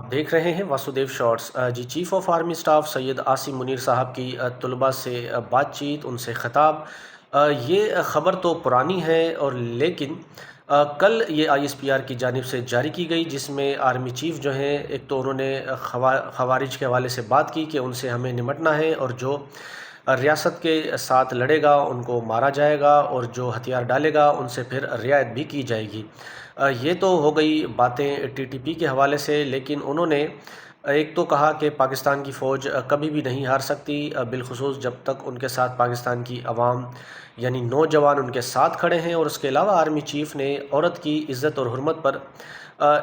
آپ دیکھ رہے ہیں Vasudev shorts ji chief of army staff Syed Asim Munir صاحب کی طلباء سے بات چیت ان سے خطاب یہ خبر تو پرانی ہے اور لیکن کل یہ آئی ایس پی آر کی جانب سے جاری کی گئی، جس میں آرمی چیف جو ہیں ایک تو انہوں نے خوارج کے حوالے سے بات کی کہ ان سے ہمیں نمٹنا ہے اور جو ریاست کے ساتھ لڑے گا ان کو مارا جائے گا اور جو ہتھیار ڈالے گا ان سے پھر رعایت بھی کی جائے گی۔ یہ تو ہو گئی باتیں ٹی ٹی پی کے حوالے سے، لیکن انہوں نے ایک تو کہا کہ پاکستان کی فوج کبھی بھی نہیں ہار سکتی، بالخصوص جب تک ان کے ساتھ پاکستان کی عوام یعنی نوجوان ان کے ساتھ کھڑے ہیں۔ اور اس کے علاوہ آرمی چیف نے عورت کی عزت اور حرمت پر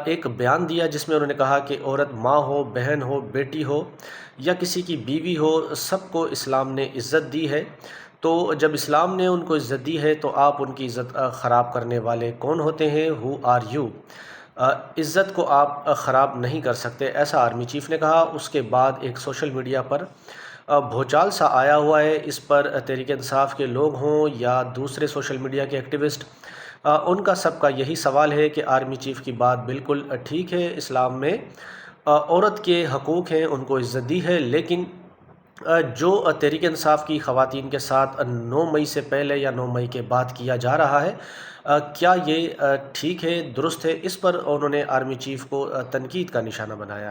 ایک بیان دیا، جس میں انہوں نے کہا کہ عورت ماں ہو، بہن ہو، بیٹی ہو یا کسی کی بیوی ہو، سب کو اسلام نے عزت دی ہے۔ تو جب اسلام نے ان کو عزت دی ہے تو آپ ان کی عزت خراب کرنے والے کون ہوتے ہیں؟ Who are you? عزت کو آپ خراب نہیں کر سکتے، ایسا آرمی چیف نے کہا۔ اس کے بعد ایک سوشل میڈیا پر بھوچال سا آیا ہوا ہے، اس پر تحریک انصاف کے لوگ ہوں یا دوسرے سوشل میڈیا کے ایکٹیوسٹ، ان کا سب کا یہی سوال ہے کہ آرمی چیف کی بات بالکل ٹھیک ہے، اسلام میں عورت کے حقوق ہیں، ان کو عزت دی ہے، لیکن جو تحریک انصاف کی خواتین کے ساتھ 9 مئی سے پہلے یا 9 مئی کے بعد کیا جا رہا ہے، کیا یہ ٹھیک ہے، درست ہے؟ اس پر انہوں نے آرمی چیف کو تنقید کا نشانہ بنایا۔